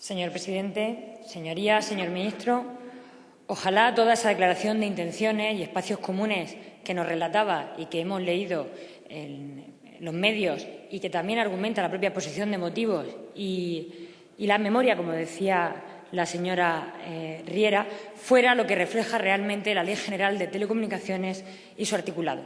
Señor presidente, señorías, señor ministro, ojalá toda esa declaración de intenciones y espacios comunes que nos relataba y que hemos leído en los medios y que también argumenta la propia exposición de motivos y la memoria, como decía la señora Riera, fuera lo que refleja realmente la Ley General de Telecomunicaciones y su articulado.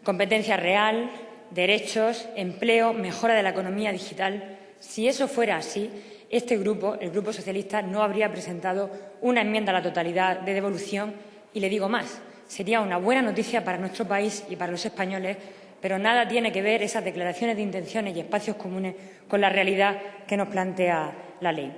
Competencia real, derechos, empleo, mejora de la economía digital. Si eso fuera así, este grupo, el Grupo Socialista, no habría presentado una enmienda a la totalidad de devolución y le digo más, sería una buena noticia para nuestro país y para los españoles, pero nada tiene que ver esas declaraciones de intenciones y espacios comunes con la realidad que nos plantea la ley.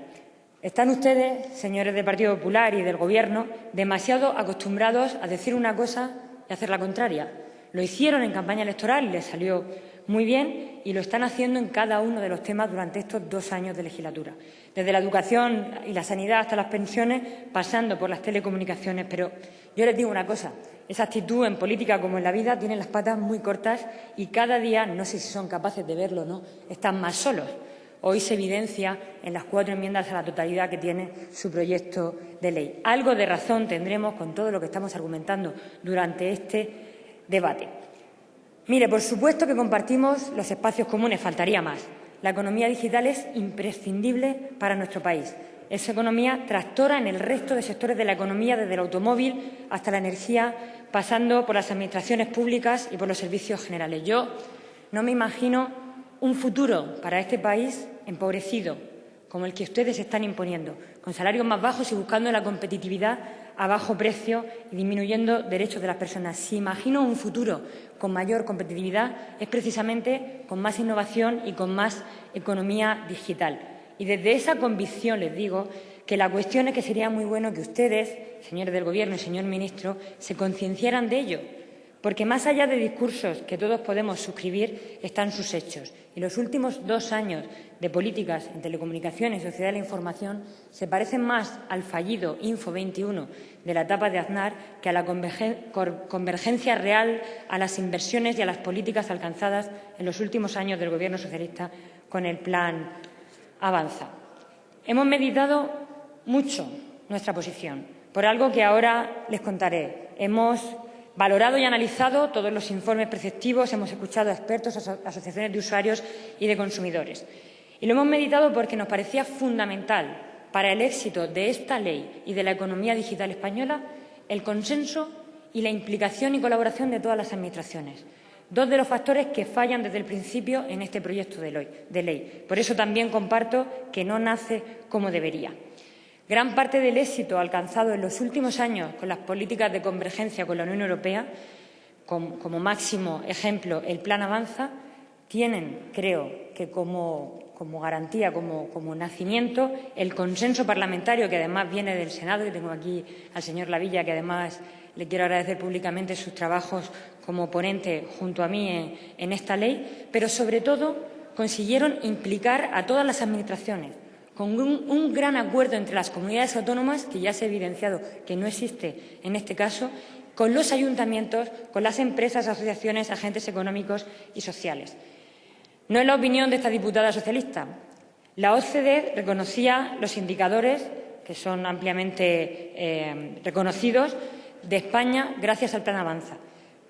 Están ustedes, señores del Partido Popular y del Gobierno, demasiado acostumbrados a decir una cosa y hacer la contraria. Lo hicieron en campaña electoral y les salió muy bien y lo están haciendo en cada uno de los temas durante estos 2 años de legislatura, desde la educación y la sanidad hasta las pensiones, pasando por las telecomunicaciones. Pero yo les digo una cosa, esa actitud en política como en la vida tiene las patas muy cortas y cada día, no sé si son capaces de verlo o no, están más solos. Hoy se evidencia en las 4 enmiendas a la totalidad que tiene su proyecto de ley. Algo de razón tendremos con todo lo que estamos argumentando durante este debate. Mire, por supuesto que compartimos los espacios comunes, faltaría más. La economía digital es imprescindible para nuestro país. Esa economía tractora en el resto de sectores de la economía, desde el automóvil hasta la energía, pasando por las administraciones públicas y por los servicios generales. Yo no me imagino un futuro para este país empobrecido, como el que ustedes están imponiendo, con salarios más bajos y buscando la competitividad a bajo precio y disminuyendo derechos de las personas. Si imagino un futuro con mayor competitividad es precisamente con más innovación y con más economía digital. Y desde esa convicción les digo que la cuestión es que sería muy bueno que ustedes, señores del Gobierno y señor ministro, se concienciaran de ello, porque más allá de discursos que todos podemos suscribir están sus hechos. Y los últimos 2 años de políticas en telecomunicaciones y sociedad de la información se parecen más al fallido Info 21 de la etapa de Aznar que a la convergencia real, a las inversiones y a las políticas alcanzadas en los últimos años del Gobierno socialista con el Plan Avanza. Hemos meditado mucho nuestra posición, por algo que ahora les contaré. Hemos valorado y analizado todos los informes preceptivos, hemos escuchado a expertos, asociaciones de usuarios y de consumidores. Y lo hemos meditado porque nos parecía fundamental para el éxito de esta ley y de la economía digital española el consenso y la implicación y colaboración de todas las administraciones. 2 de los factores que fallan desde el principio en este proyecto de ley. Por eso también comparto que no nace como debería. Gran parte del éxito alcanzado en los últimos años con las políticas de convergencia con la Unión Europea, como máximo ejemplo el Plan Avanza, tienen, creo, que como garantía, como nacimiento, el consenso parlamentario, que además viene del Senado, y tengo aquí al señor Lavilla, que además le quiero agradecer públicamente sus trabajos como ponente junto a mí en esta ley, pero sobre todo consiguieron implicar a todas las administraciones, con un gran acuerdo entre las comunidades autónomas, que ya se ha evidenciado que no existe en este caso, con los ayuntamientos, con las empresas, asociaciones, agentes económicos y sociales. No es la opinión de esta diputada socialista. La OCDE reconocía los indicadores, que son ampliamente reconocidos, de España gracias al Plan Avanza.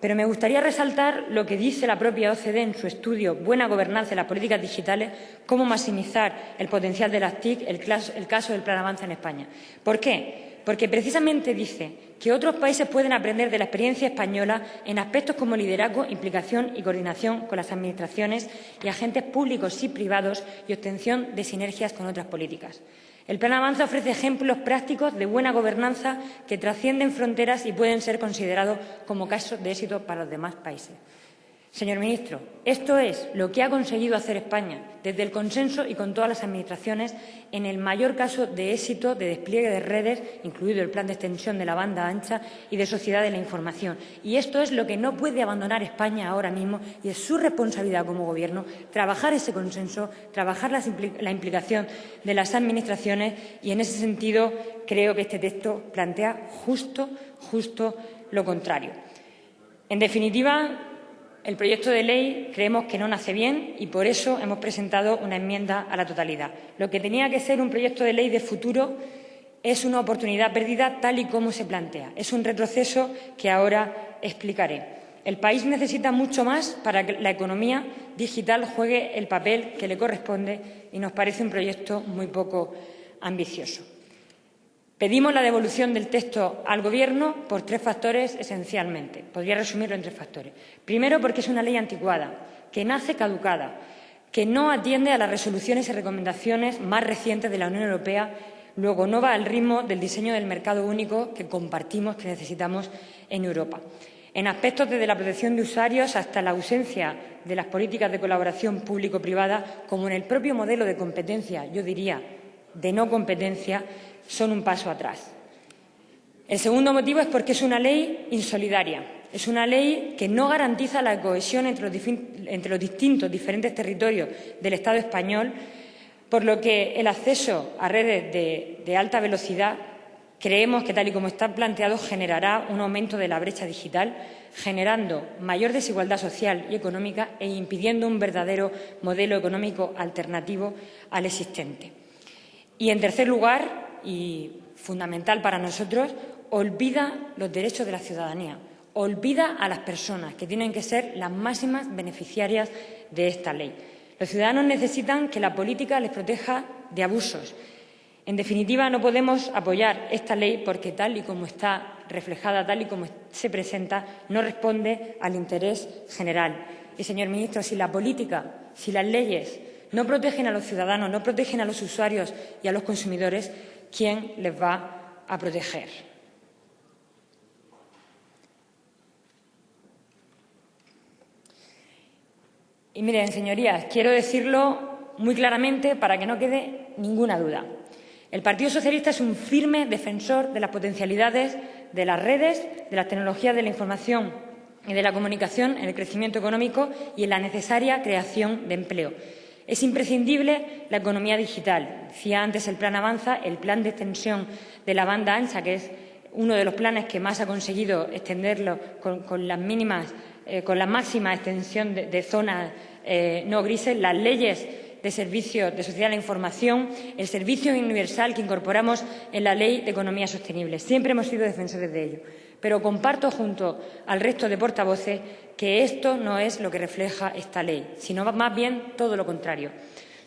Pero me gustaría resaltar lo que dice la propia OCDE en su estudio Buena gobernanza en las políticas digitales, cómo maximizar el potencial de las TIC, el caso del Plan Avanza en España. ¿Por qué? Porque precisamente dice que otros países pueden aprender de la experiencia española en aspectos como liderazgo, implicación y coordinación con las administraciones y agentes públicos y privados y obtención de sinergias con otras políticas. El Plan Avanza ofrece ejemplos prácticos de buena gobernanza que trascienden fronteras y pueden ser considerados como casos de éxito para los demás países. Señor ministro, esto es lo que ha conseguido hacer España, desde el consenso y con todas las administraciones, en el mayor caso de éxito de despliegue de redes, incluido el plan de extensión de la banda ancha y de sociedad de la información. Y esto es lo que no puede abandonar España ahora mismo y es su responsabilidad como Gobierno trabajar ese consenso, trabajar la implicación de las administraciones y, en ese sentido, creo que este texto plantea justo lo contrario. En definitiva, el proyecto de ley creemos que no nace bien y por eso hemos presentado una enmienda a la totalidad. Lo que tenía que ser un proyecto de ley de futuro es una oportunidad perdida tal y como se plantea. Es un retroceso que ahora explicaré. El país necesita mucho más para que la economía digital juegue el papel que le corresponde y nos parece un proyecto muy poco ambicioso. Pedimos la devolución del texto al Gobierno por 3 factores esencialmente. Podría resumirlo en 3 factores. Primero, porque es una ley anticuada, que nace caducada, que no atiende a las resoluciones y recomendaciones más recientes de la Unión Europea. Luego, no va al ritmo del diseño del mercado único que compartimos, que necesitamos en Europa. En aspectos desde la protección de usuarios hasta la ausencia de las políticas de colaboración público-privada, como en el propio modelo de competencia, yo diría, de no competencia, son un paso atrás. El segundo motivo es porque es una ley insolidaria. Es una ley que no garantiza la cohesión entre los distintos diferentes territorios del Estado español, por lo que el acceso a redes de alta velocidad creemos que, tal y como está planteado, generará un aumento de la brecha digital, generando mayor desigualdad social y económica e impidiendo un verdadero modelo económico alternativo al existente. Y, en tercer lugar, y fundamental para nosotros, olvida los derechos de la ciudadanía, olvida a las personas, que tienen que ser las máximas beneficiarias de esta ley. Los ciudadanos necesitan que la política les proteja de abusos. En definitiva, no podemos apoyar esta ley porque, tal y como está reflejada, tal y como se presenta, no responde al interés general. Y, señor ministro, si la política, si las leyes no protegen a los ciudadanos, no protegen a los usuarios y a los consumidores, ¿quién les va a proteger? Y miren, señorías, quiero decirlo muy claramente para que no quede ninguna duda. El Partido Socialista es un firme defensor de las potencialidades de las redes, de las tecnologías de la información y de la comunicación en el crecimiento económico y en la necesaria creación de empleo. Es imprescindible la economía digital. Decía antes el Plan Avanza, el plan de extensión de la banda ancha, que es uno de los planes que más ha conseguido extenderlo con la máxima extensión de zonas no grises, las leyes de servicios de sociedad de la información, el servicio universal que incorporamos en la Ley de Economía Sostenible. Siempre hemos sido defensores de ello. Pero comparto junto al resto de portavoces que esto no es lo que refleja esta ley, sino más bien todo lo contrario.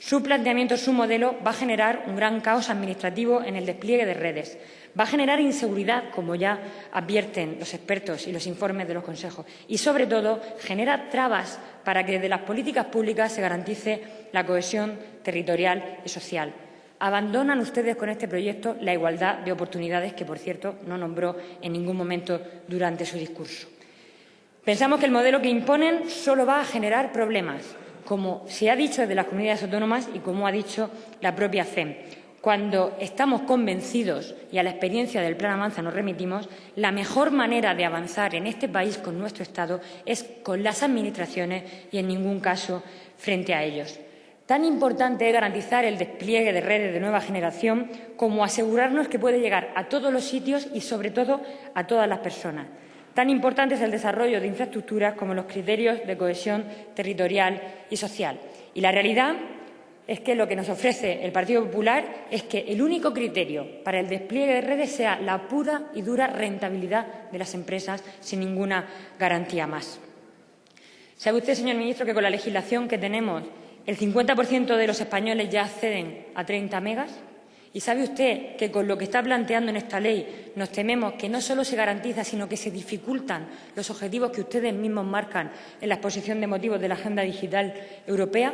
Su planteamiento, su modelo, va a generar un gran caos administrativo en el despliegue de redes. Va a generar inseguridad, como ya advierten los expertos y los informes de los consejos. Y, sobre todo, genera trabas para que desde las políticas públicas se garantice la cohesión territorial y social. Abandonan ustedes con este proyecto la igualdad de oportunidades que, por cierto, no nombró en ningún momento durante su discurso. Pensamos que el modelo que imponen solo va a generar problemas, como se ha dicho desde las comunidades autónomas y como ha dicho la propia CEM. Cuando estamos convencidos, y a la experiencia del Plan Avanza nos remitimos, la mejor manera de avanzar en este país con nuestro Estado es con las administraciones y, en ningún caso, frente a ellos. Tan importante es garantizar el despliegue de redes de nueva generación como asegurarnos que puede llegar a todos los sitios y, sobre todo, a todas las personas. Tan importante es el desarrollo de infraestructuras como los criterios de cohesión territorial y social. Y la realidad es que lo que nos ofrece el Partido Popular es que el único criterio para el despliegue de redes sea la pura y dura rentabilidad de las empresas, sin ninguna garantía más. ¿Sabe usted, señor ministro, que con la legislación que tenemos el 50% de los españoles ya acceden a 30 megas? ¿Y sabe usted que con lo que está planteando en esta ley nos tememos que no solo se garantiza, sino que se dificultan los objetivos que ustedes mismos marcan en la exposición de motivos de la Agenda Digital Europea?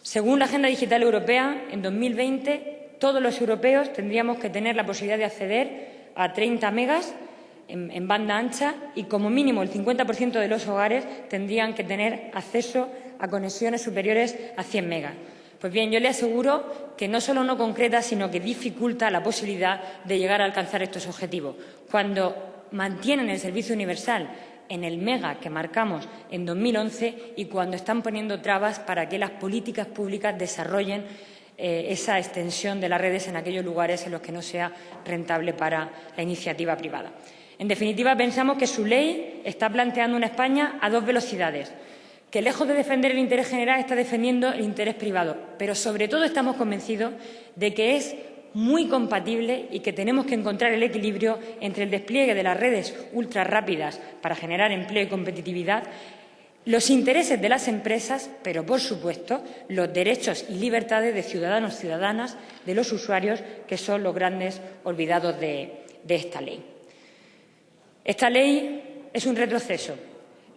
Según la Agenda Digital Europea, en 2020 todos los europeos tendríamos que tener la posibilidad de acceder a 30 megas en banda ancha y, como mínimo, el 50% de los hogares tendrían que tener acceso a conexiones superiores a 100 megas. Pues bien, yo le aseguro que no solo no concreta, sino que dificulta la posibilidad de llegar a alcanzar estos objetivos. Cuando mantienen el servicio universal en el mega que marcamos en 2011 y cuando están poniendo trabas para que las políticas públicas desarrollen esa extensión de las redes en aquellos lugares en los que no sea rentable para la iniciativa privada. En definitiva, pensamos que su ley está planteando una España a dos velocidades, que lejos de defender el interés general está defendiendo el interés privado, pero sobre todo estamos convencidos de que es muy compatible y que tenemos que encontrar el equilibrio entre el despliegue de las redes ultrarrápidas para generar empleo y competitividad, los intereses de las empresas, pero, por supuesto, los derechos y libertades de ciudadanos y ciudadanas, de los usuarios, que son los grandes olvidados de esta ley. Esta ley es un retroceso,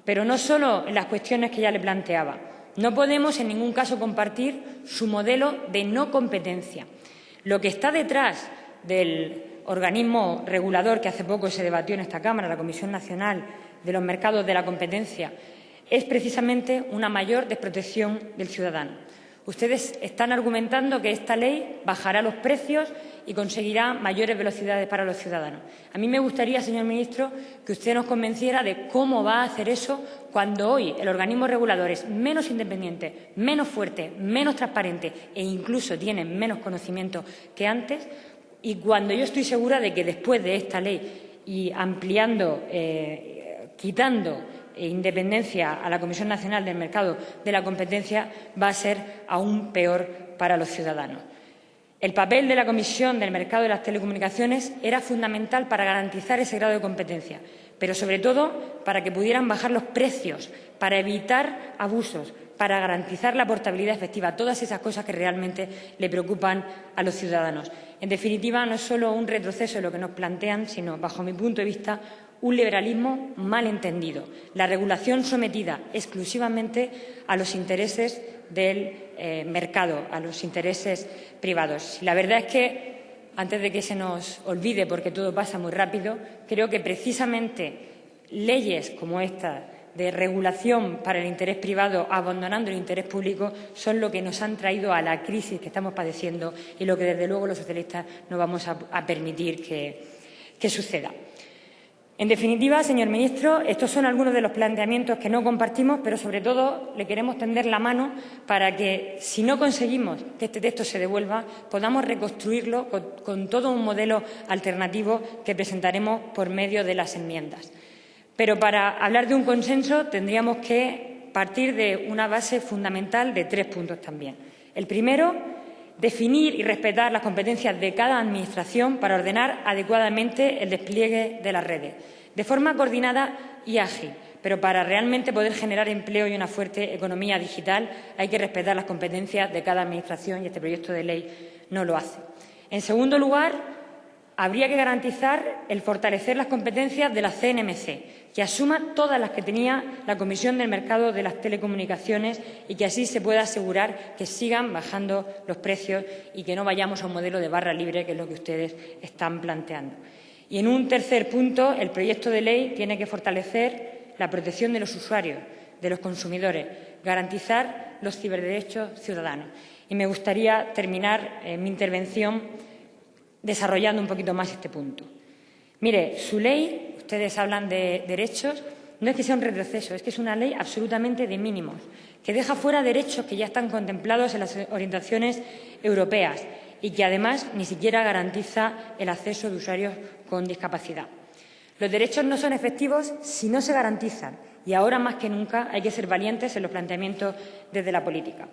pero no solo en las cuestiones que ya le planteaba. No podemos en ningún caso compartir su modelo de no competencia. Lo que está detrás del organismo regulador que hace poco se debatió en esta Cámara, la Comisión Nacional de los Mercados de la Competencia, es precisamente una mayor desprotección del ciudadano. Ustedes están argumentando que esta ley bajará los precios y conseguirá mayores velocidades para los ciudadanos. A mí me gustaría, señor ministro, que usted nos convenciera de cómo va a hacer eso cuando hoy el organismo regulador es menos independiente, menos fuerte, menos transparente e incluso tiene menos conocimiento que antes, y cuando yo estoy segura de que después de esta ley y ampliando, quitando independencia a la Comisión Nacional del Mercado de la Competencia, va a ser aún peor para los ciudadanos. El papel de la Comisión del Mercado de las Telecomunicaciones era fundamental para garantizar ese grado de competencia, pero sobre todo para que pudieran bajar los precios, para evitar abusos, para garantizar la portabilidad efectiva, todas esas cosas que realmente le preocupan a los ciudadanos. En definitiva, no es solo un retroceso lo que nos plantean, sino, bajo mi punto de vista, un liberalismo mal entendido, la regulación sometida exclusivamente a los intereses del mercado, a los intereses privados. Y la verdad es que, antes de que se nos olvide, porque todo pasa muy rápido, creo que precisamente leyes como esta de regulación para el interés privado, abandonando el interés público, son lo que nos han traído a la crisis que estamos padeciendo y lo que, desde luego, los socialistas no vamos a permitir que suceda. En definitiva, señor ministro, estos son algunos de los planteamientos que no compartimos, pero sobre todo le queremos tender la mano para que, si no conseguimos que este texto se devuelva, podamos reconstruirlo con todo un modelo alternativo que presentaremos por medio de las enmiendas. Pero para hablar de un consenso tendríamos que partir de una base fundamental de 3 puntos también. El primero, definir y respetar las competencias de cada Administración para ordenar adecuadamente el despliegue de las redes, de forma coordinada y ágil. Pero para realmente poder generar empleo y una fuerte economía digital hay que respetar las competencias de cada Administración y este proyecto de ley no lo hace. En segundo lugar, habría que garantizar el fortalecer las competencias de la CNMC, que asuma todas las que tenía la Comisión del Mercado de las Telecomunicaciones y que así se pueda asegurar que sigan bajando los precios y que no vayamos a un modelo de barra libre, que es lo que ustedes están planteando. Y en un tercer punto, el proyecto de ley tiene que fortalecer la protección de los usuarios, de los consumidores, garantizar los ciberderechos ciudadanos. Y me gustaría terminar mi intervención desarrollando un poquito más este punto. Mire, su ley, ustedes hablan de derechos, no es que sea un retroceso, es que es una ley absolutamente de mínimos, que deja fuera derechos que ya están contemplados en las orientaciones europeas y que, además, ni siquiera garantiza el acceso de usuarios con discapacidad. Los derechos no son efectivos si no se garantizan, y ahora más que nunca hay que ser valientes en los planteamientos desde la política.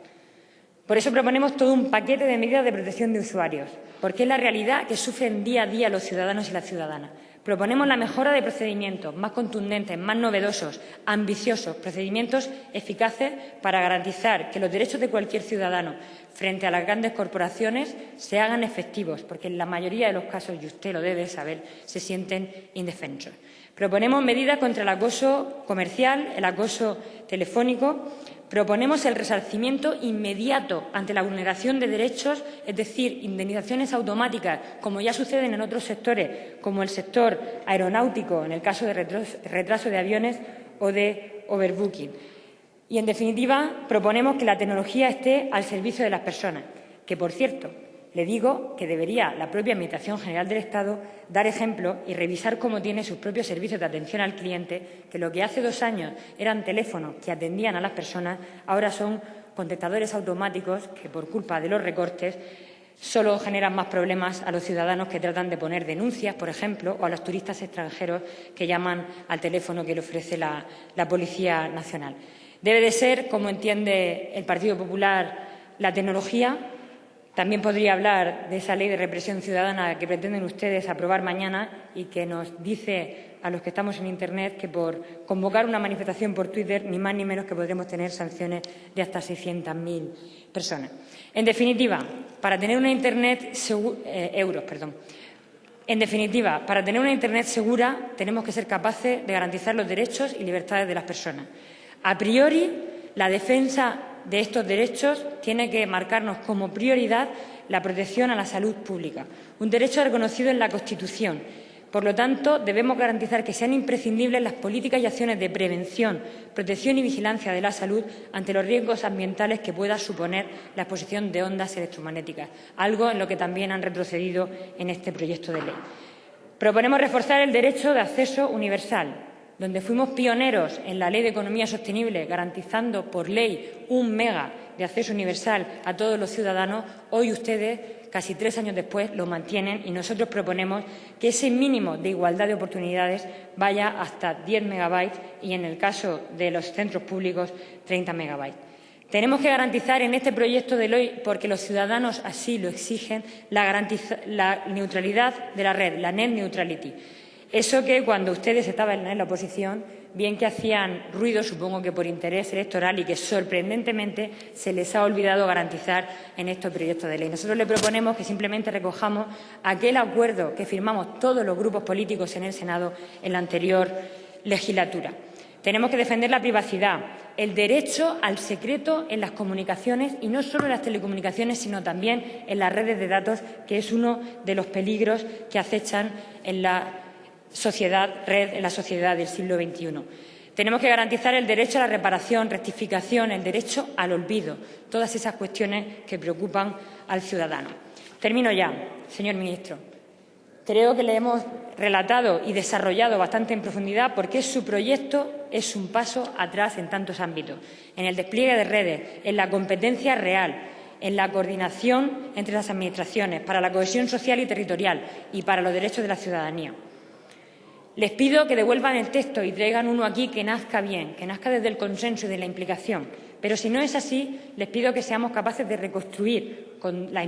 Por eso proponemos todo un paquete de medidas de protección de usuarios, porque es la realidad que sufren día a día los ciudadanos y las ciudadanas. Proponemos la mejora de procedimientos más contundentes, más novedosos, ambiciosos, procedimientos eficaces para garantizar que los derechos de cualquier ciudadano frente a las grandes corporaciones se hagan efectivos, porque en la mayoría de los casos, y usted lo debe saber, se sienten indefensos. Proponemos medidas contra el acoso comercial, el acoso telefónico. Proponemos el resarcimiento inmediato ante la vulneración de derechos, es decir, indemnizaciones automáticas, como ya suceden en otros sectores, como el sector aeronáutico, en el caso de retraso de aviones o de overbooking. Y, en definitiva, proponemos que la tecnología esté al servicio de las personas, que, por cierto, le digo que debería la propia Administración General del Estado dar ejemplo y revisar cómo tiene sus propios servicios de atención al cliente, que lo que hace 2 años eran teléfonos que atendían a las personas, ahora son contestadores automáticos que, por culpa de los recortes, solo generan más problemas a los ciudadanos que tratan de poner denuncias, por ejemplo, o a los turistas extranjeros que llaman al teléfono que le ofrece la Policía Nacional. Debe de ser, como entiende el Partido Popular, la tecnología. También podría hablar de esa ley de represión ciudadana que pretenden ustedes aprobar mañana y que nos dice a los que estamos en Internet que por convocar una manifestación por Twitter, ni más ni menos que podremos tener sanciones de hasta 600.000 personas. En definitiva, para tener una Internet para tener una Internet segura tenemos que ser capaces de garantizar los derechos y libertades de las personas. A priori, la defensa de estos derechos tiene que marcarnos como prioridad la protección a la salud pública, un derecho reconocido en la Constitución. Por lo tanto, debemos garantizar que sean imprescindibles las políticas y acciones de prevención, protección y vigilancia de la salud ante los riesgos ambientales que pueda suponer la exposición de ondas electromagnéticas, algo en lo que también han retrocedido en este proyecto de ley. Proponemos reforzar el derecho de acceso universal, donde fuimos pioneros en la Ley de Economía Sostenible, garantizando por ley 1 mega de acceso universal a todos los ciudadanos. Hoy ustedes, casi 3 años después, lo mantienen y nosotros proponemos que ese mínimo de igualdad de oportunidades vaya hasta 10 megabytes y, en el caso de los centros públicos, 30 megabytes. Tenemos que garantizar en este proyecto de ley, porque los ciudadanos así lo exigen, la neutralidad de la red, la net neutrality. Eso que cuando ustedes estaban en la oposición, bien que hacían ruido, supongo que por interés electoral, y que sorprendentemente se les ha olvidado garantizar en estos proyectos de ley. Nosotros le proponemos que simplemente recojamos aquel acuerdo que firmamos todos los grupos políticos en el Senado en la anterior legislatura. Tenemos que defender la privacidad, el derecho al secreto en las comunicaciones, y no solo en las telecomunicaciones, sino también en las redes de datos, que es uno de los peligros que acechan en la sociedad del siglo XXI. Tenemos que garantizar el derecho a la reparación, rectificación, el derecho al olvido, todas esas cuestiones que preocupan al ciudadano. Termino ya, señor ministro. Creo que le hemos relatado y desarrollado bastante en profundidad por qué su proyecto es un paso atrás en tantos ámbitos, en el despliegue de redes, en la competencia real, en la coordinación entre las administraciones, para la cohesión social y territorial y para los derechos de la ciudadanía. Les pido que devuelvan el texto y traigan uno aquí que nazca bien, que nazca desde el consenso y de la implicación. Pero si no es así, les pido que seamos capaces de reconstruir con las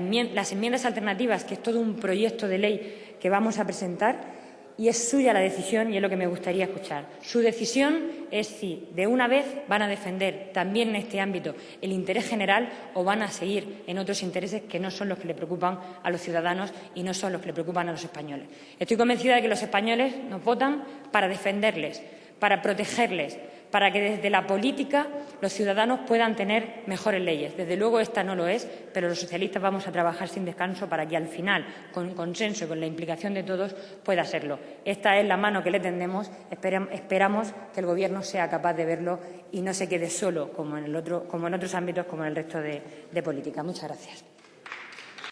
enmiendas alternativas, que es todo un proyecto de ley que vamos a presentar, y es suya la decisión y es lo que me gustaría escuchar. Su decisión es si de una vez van a defender también en este ámbito el interés general o van a seguir en otros intereses que no son los que le preocupan a los ciudadanos y no son los que le preocupan a los españoles. Estoy convencida de que los españoles nos votan para defenderles, para protegerles, para que desde la política los ciudadanos puedan tener mejores leyes. Desde luego esta no lo es, pero los socialistas vamos a trabajar sin descanso para que al final, con consenso y con la implicación de todos, pueda serlo. Esta es la mano que le tendemos. Esperamos que el Gobierno sea capaz de verlo y no se quede solo, como en otros ámbitos, como en el resto de política. Muchas gracias.